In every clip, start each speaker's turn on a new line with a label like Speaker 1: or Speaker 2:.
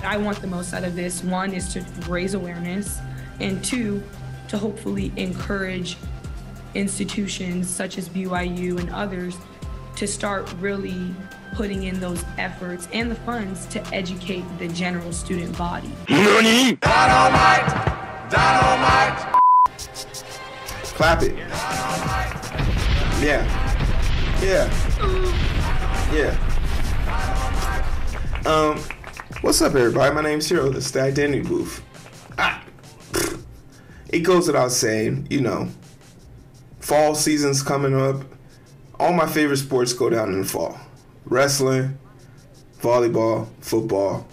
Speaker 1: I want the most out of this. One is to raise awareness, and two, to hopefully encourage institutions such as BYU and others to start really putting in those efforts and the funds to educate the general student body.
Speaker 2: NANI? Dynamite! Dynamite!
Speaker 3: Clap it. Yeah. Yeah. Yeah. What's up, everybody? My name's Heero. This is the Identity Booth. It goes without saying, you know, fall season's coming up. All my favorite sports go down in the fall. Wrestling, volleyball, football,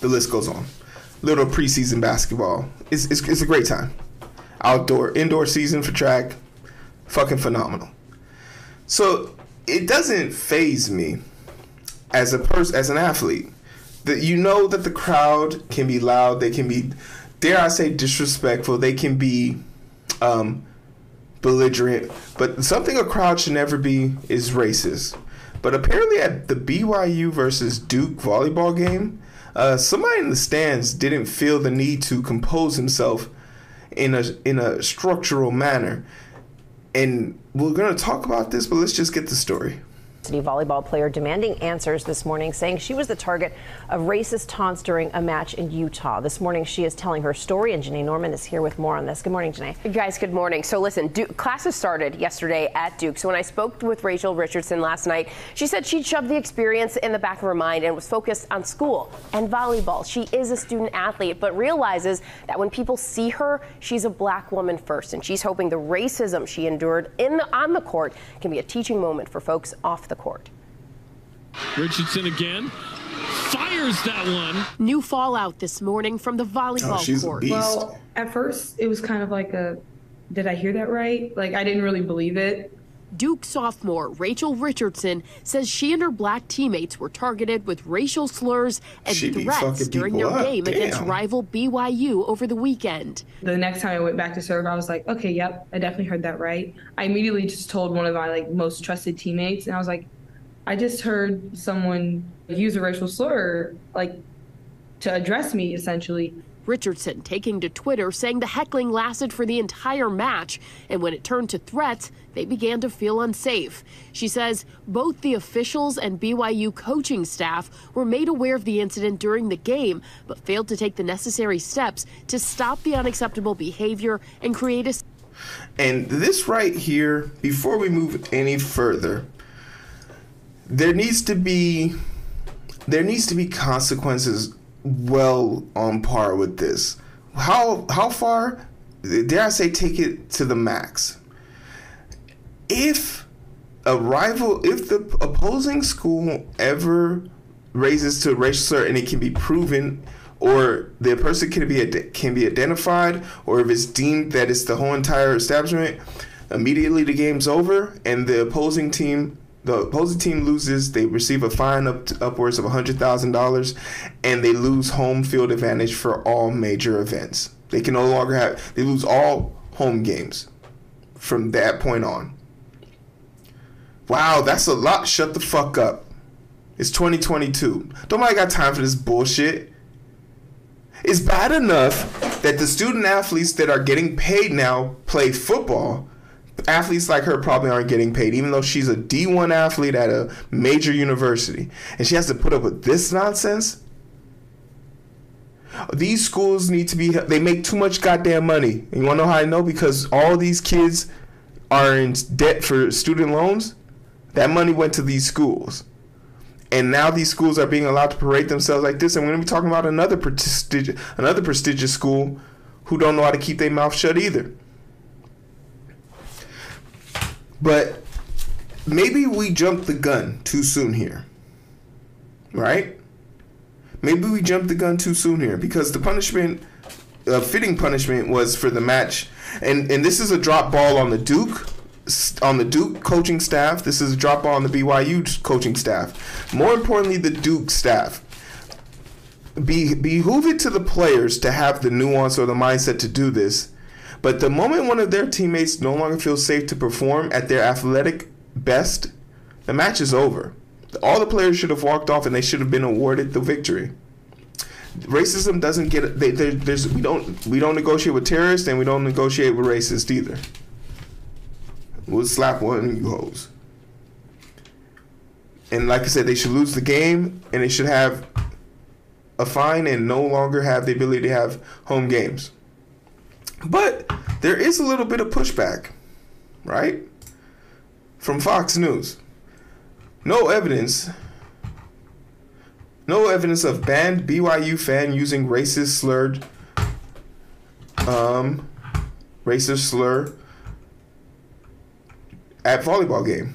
Speaker 3: the list goes on. Little preseason basketball. It's a great time. Indoor season for track, fucking phenomenal. So it doesn't faze me as an athlete, that you know that the crowd can be loud, they can be, dare I say, disrespectful, they can be belligerent, but something a crowd should never be is racist. But apparently at the BYU versus Duke volleyball game, somebody in the stands didn't feel the need to compose himself in a structural manner. And we're going to talk about this, but let's just get the story.
Speaker 4: Volleyball player demanding answers this morning, saying she was the target of racist taunts during a match in Utah. This morning, she is telling her story, and Janae Norman is here with more on this. Good morning, Janae.
Speaker 5: Hey guys, good morning. So listen, classes started yesterday at Duke. So when I spoke with Rachel Richardson last night, she said she'd shoved the experience in the back of her mind and was focused on school and volleyball. She is a student athlete, but realizes that when people see her, she's a black woman first, and she's hoping the racism she endured on the court can be a teaching moment for folks off the court.
Speaker 6: Richardson again fires that one.
Speaker 7: New fallout this morning from the volleyball court.
Speaker 1: Well, at first it was kind of like did I hear that right? Like, I didn't really believe it.
Speaker 7: Duke sophomore Rachel Richardson says she and her black teammates were targeted with racial slurs and threats during their game against rival BYU over the weekend.
Speaker 1: The next time I went back to serve, I was like, okay, yep, I definitely heard that right. I immediately just told one of my most trusted teammates, and I was like, I just heard someone use a racial slur, to address me, essentially.
Speaker 7: Richardson taking to Twitter saying the heckling lasted for the entire match, and when it turned to threats, they began to feel unsafe. She says both the officials and BYU coaching staff were made aware of the incident during the game, but failed to take the necessary steps to stop the unacceptable behavior and create a...
Speaker 3: And this right here, before we move any further, there needs to be consequences well on par with this. How far? Dare I say, take it to the max. If the opposing school ever raises to a racial slur and it can be proven, or the person can be identified, or if it's deemed that it's the whole entire establishment, immediately the game's over and the opposing team loses, they receive a fine upwards of $100,000, and they lose home field advantage for all major events. They can no longer they lose all home games from that point on. Wow, that's a lot. Shut the fuck up. It's 2022. Nobody got time for this bullshit. It's bad enough that the student athletes that are getting paid now play football. Athletes like her probably aren't getting paid, even though she's a D1 athlete at a major university, and she has to put up with this nonsense. These schools they make too much goddamn money. And you want to know how I know? Because all these kids are in debt for student loans. That money went to these schools, and now these schools are being allowed to parade themselves like this. And we're going to be talking about another prestigious school who don't know how to keep their mouth shut either. But maybe we jumped the gun too soon here, right? Maybe we jumped the gun too soon here, because the punishment, fitting punishment, was for the match. And this is a drop ball on the Duke coaching staff. This is a drop ball on the BYU coaching staff. More importantly, the Duke staff. Behoove it to the players to have the nuance or the mindset to do this. But the moment one of their teammates no longer feels safe to perform at their athletic best, the match is over. All the players should have walked off, and they should have been awarded the victory. Racism doesn't get. We don't negotiate with terrorists, and we don't negotiate with racists either. We'll slap one of you hoes. And like I said, they should lose the game, and they should have a fine and no longer have the ability to have home games. But there is a little bit of pushback, right? From Fox News. No evidence of banned BYU fan using racist slur at volleyball game.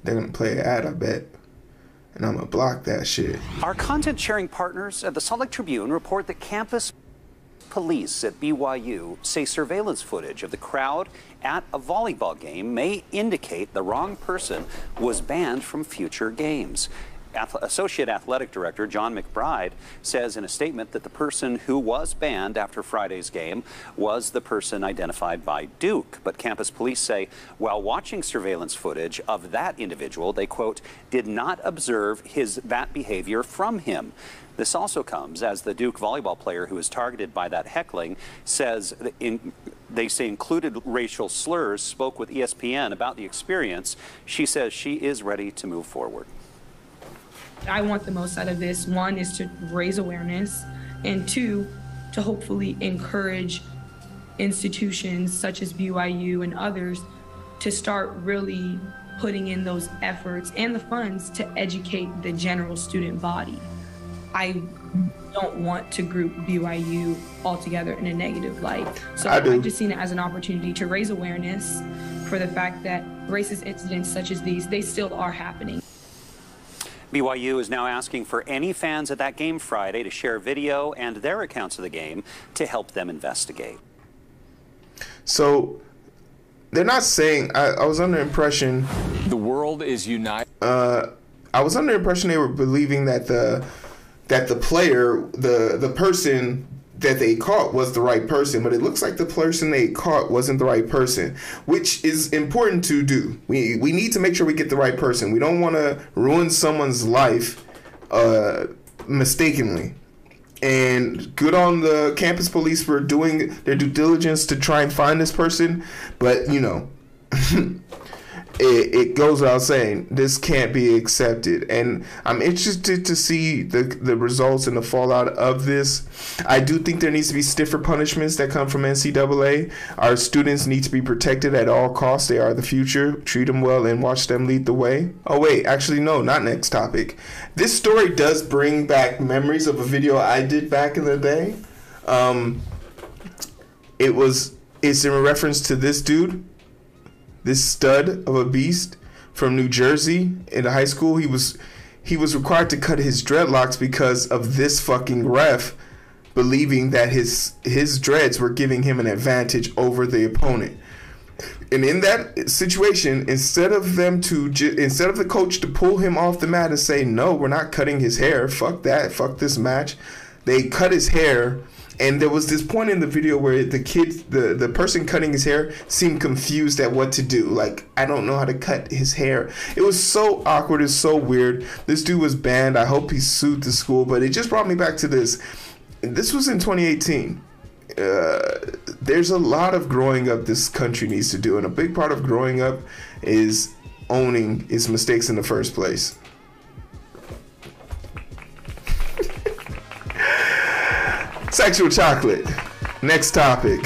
Speaker 3: They're gonna play an ad, I bet. And I'm gonna block that shit.
Speaker 8: Our content sharing partners at the Salt Lake Tribune report that campus police at BYU say surveillance footage of the crowd at a volleyball game may indicate the wrong person was banned from future games. Associate Athletic Director John McBride says in a statement that the person who was banned after Friday's game was the person identified by Duke. But campus police say while watching surveillance footage of that individual, they, quote, did not observe that behavior from him. This also comes as the Duke volleyball player who was targeted by that heckling says they say included racial slurs spoke with ESPN about the experience. She says she is ready to move forward.
Speaker 1: I want the most out of this. One is to raise awareness, and two, to hopefully encourage institutions such as BYU and others to start really putting in those efforts and the funds to educate the general student body. I don't want to group BYU altogether in a negative light. So I've just seen it as an opportunity to raise awareness for the fact that racist incidents such as these, they still are happening.
Speaker 8: BYU is now asking for any fans at that game Friday to share video and their accounts of the game to help them investigate.
Speaker 3: So they're not saying, I was under impression
Speaker 2: the world is united.
Speaker 3: I was under impression they were believing that the player, the person that they caught was the right person, but it looks like the person they caught wasn't the right person, which is important to do. We need to make sure we get the right person. We don't want to ruin someone's life mistakenly. And good on the campus police for doing their due diligence to try and find this person, but you know, it goes without saying, this can't be accepted. And I'm interested to see the results and the fallout of this. I do think there needs to be stiffer punishments that come from NCAA. Our students need to be protected at all costs. They are the future. Treat them well and watch them lead the way. Oh wait, actually no, not next topic. This story does bring back memories of a video I did back in the day. It's in reference to this dude. This stud of a beast from New Jersey in high school. He was required to cut his dreadlocks because of this fucking ref believing that his dreads were giving him an advantage over the opponent. And in that situation, instead of the coach to pull him off the mat and say, no, we're not cutting his hair, fuck that, fuck this match, they cut his hair. And there was this point in the video where the person cutting his hair seemed confused at what to do. Like, I don't know how to cut his hair. It was so awkward. It's so weird. This dude was banned. I hope he sued the school. But it just brought me back to this. This was in 2018. There's a lot of growing up this country needs to do. And a big part of growing up is owning its mistakes in the first place. Sexual chocolate. Next topic.